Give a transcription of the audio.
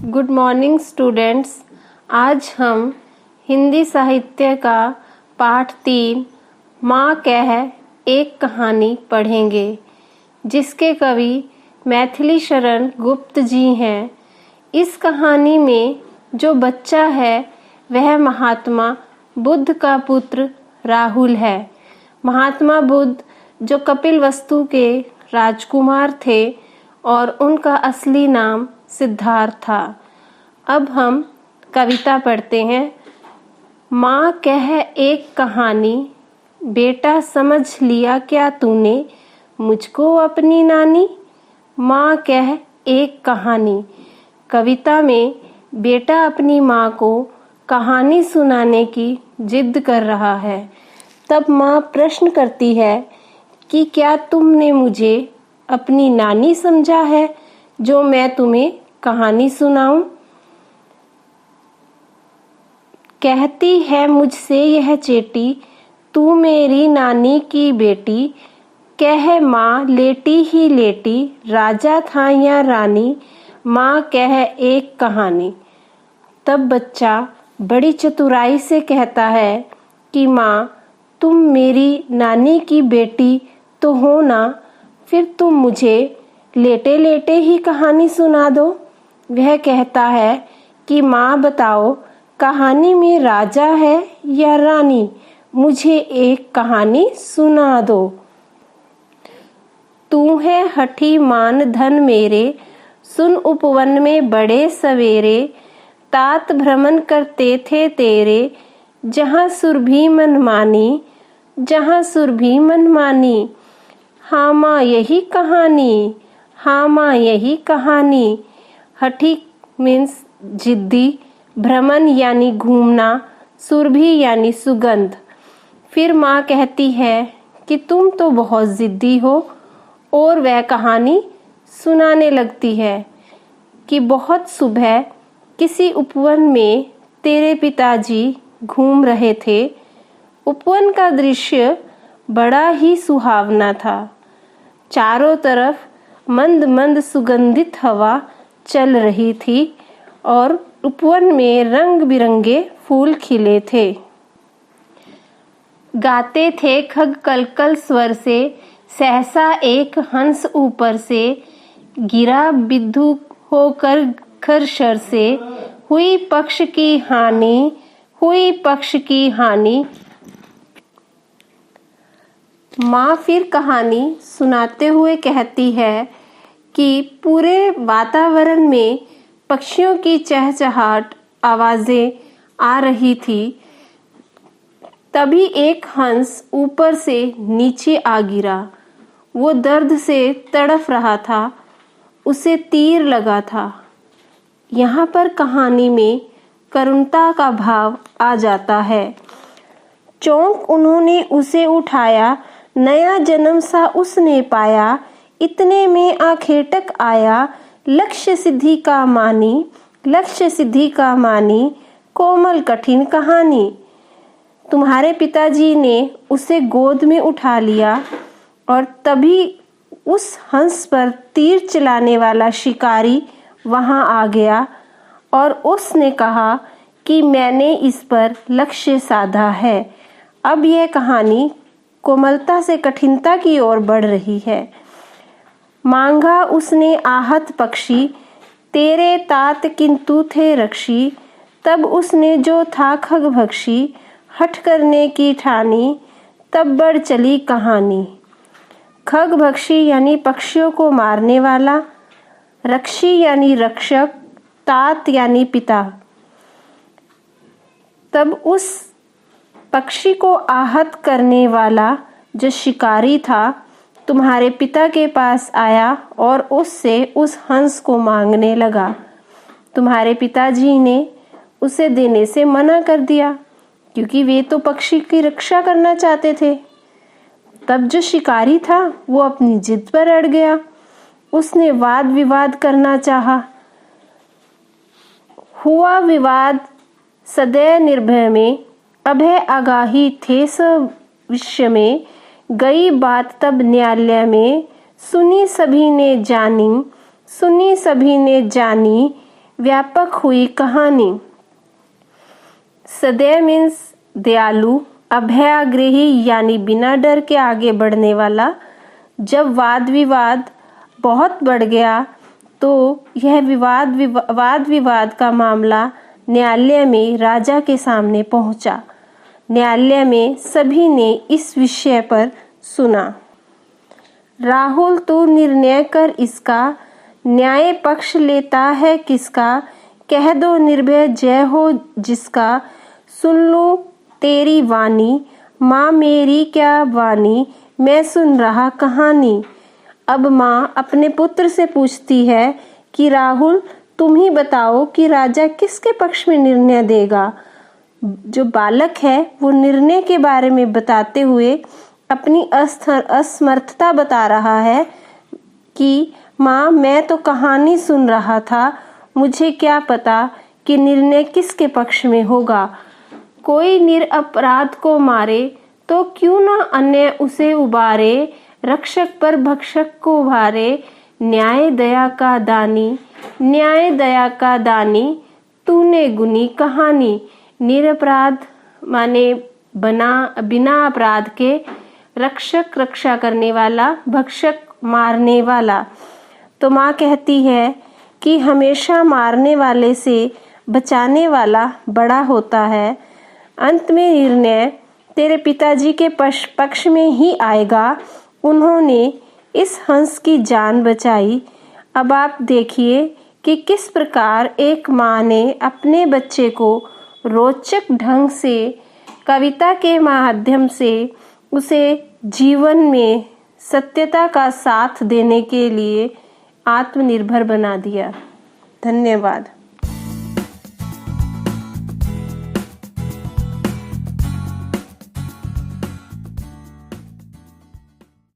Good morning students. आज हम हिंदी साहित्य का पाठ 3 माँ कह एक कहानी पढ़ेंगे, जिसके कवि मैथिली शरण गुप्त जी हैं। इस कहानी में जो बच्चा है वह महात्मा बुद्ध का पुत्र राहुल है। महात्मा बुद्ध जो कपिलवस्तु के राजकुमार थे और उनका असली नाम सिद्धार्थ था। अब हम कविता पढ़ते हैं। माँ कह एक कहानी, बेटा समझ लिया क्या तूने मुझको अपनी नानी। माँ कह एक कहानी। कविता में बेटा अपनी माँ को कहानी सुनाने की जिद कर रहा है। तब माँ प्रश्न करती है कि क्या तुमने मुझे अपनी नानी समझा है जो मैं तुम्हें कहानी सुनाऊं। कहती है मुझसे यह चेटी, तू मेरी नानी की बेटी। कह माँ लेटी ही लेटी, राजा था या रानी। माँ कह एक कहानी। तब बच्चा बड़ी चतुराई से कहता है कि माँ तुम मेरी नानी की बेटी तो हो ना, फिर तुम मुझे लेटे लेटे ही कहानी सुना दो। वह कहता है कि माँ बताओ कहानी में राजा है या रानी, मुझे एक कहानी सुना दो। तू है हठी मान धन मेरे, सुन उपवन में बड़े सवेरे। तात भ्रमण करते थे तेरे, जहाँ सुरभि मनमानी, जहाँ सुरभि मनमानी। हाँ माँ यही कहानी, हाँ माँ यही कहानी। हठी मीन्स जिद्दी, भ्रमण यानी घूमना, सुरभि यानी सुगंध। फिर माँ कहती है कि तुम तो बहुत जिद्दी हो, और वह कहानी सुनाने लगती है कि बहुत सुबह किसी उपवन में तेरे पिताजी घूम रहे थे। उपवन का दृश्य बड़ा ही सुहावना था। चारों तरफ मंद मंद सुगंधित हवा चल रही थी और उपवन में रंग बिरंगे फूल खिले थे। गाते थे खग कलकल स्वर से, सहसा एक हंस ऊपर से। गिरा बिद्धू होकर खरशर से, हुई पक्ष की हानि, हुई पक्ष की हानि। माँ फिर कहानी सुनाते हुए कहती है कि पूरे वातावरण में पक्षियों की चहचहाट आवाजें आ रही थी। तभी एक हंस ऊपर से नीचे आ गिरा। वो दर्द से तड़फ रहा था, उसे तीर लगा था। यहाँ पर कहानी में करुणता का भाव आ जाता है। चौंक उन्होंने उसे उठाया, नया जन्म सा उसने पाया। इतने में आखेटक आया, लक्ष्य सिद्धि का मानी, लक्ष्य सिद्धि का मानी। कोमल कठिन कहानी। तुम्हारे पिताजी ने उसे गोद में उठा लिया और तभी उस हंस पर तीर चलाने वाला शिकारी वहां आ गया और उसने कहा कि मैंने इस पर लक्ष्य साधा है। अब यह कहानी कोमलता से कठिनता की ओर बढ़ रही है। मांगा उसने आहत पक्षी, तेरे तात किंतु थे रक्षी। तब उसने जो था खगभक्षी, हठ करने की ठानी। तब बढ़ चली कहानी। खगभक्षी यानी पक्षियों को मारने वाला, रक्षी यानी रक्षक, तात यानी पिता। तब उस पक्षी को आहत करने वाला जो शिकारी था तुम्हारे पिता के पास आया और उससे उस हंस को मांगने लगा। तुम्हारे पिताजी ने उसे देने से मना कर दिया क्योंकि वे तो पक्षी की रक्षा करना चाहते थे। तब जो शिकारी था वो अपनी जिद पर अड़ गया। उसने वाद विवाद करना चाहा। हुआ विवाद सदैव निर्भय में, अभय आगाही थे सब विश्व में। गई बात तब न्यायालय में, सुनी सभी ने जानी, सुनी सभी ने जानी। व्यापक हुई कहानी। सदैव मीन्स दयालु, अभयाग्रही यानी बिना डर के आगे बढ़ने वाला। जब वाद विवाद बहुत बढ़ गया तो यह वाद विवाद का मामला न्यायालय में राजा के सामने पहुंचा। न्यायालय में सभी ने इस विषय पर सुना। राहुल, तू निर्णय कर इसका, न्याय पक्ष लेता है किसका? कह दो निर्भय जय हो जिसका। सुन लो तेरी वाणी, माँ मेरी क्या वाणी, मैं सुन रहा कहानी। अब माँ अपने पुत्र से पूछती है कि राहुल, तुम ही बताओ कि राजा किसके पक्ष में निर्णय देगा। जो बालक है वो निर्णय के बारे में बताते हुए अपनी असमर्थता बता रहा है कि माँ, मैं तो कहानी सुन रहा था, मुझे क्या पता कि निर्णय किसके पक्ष में होगा। कोई निरपराध को मारे तो क्यों ना अन्य उसे उबारे, रक्षक पर भक्षक को उभारे। न्याय दया का दानी, न्याय दया का दानी, तूने गुनी कहानी। निरपराध माने बिना अपराध के, रक्षक रक्षा करने वाला, भक्षक मारने वाला। तो माँ कहती है कि हमेशा मारने वाले से बचाने वाला बड़ा होता है। अंत में निर्णय तेरे पिताजी के पक्ष में ही आएगा। उन्होंने इस हंस की जान बचाई। अब आप देखिए कि किस प्रकार एक माँ ने अपने बच्चे को रोचक ढंग से कविता के माध्यम से उसे जीवन में सत्यता का साथ देने के लिए आत्मनिर्भर बना दिया। धन्यवाद।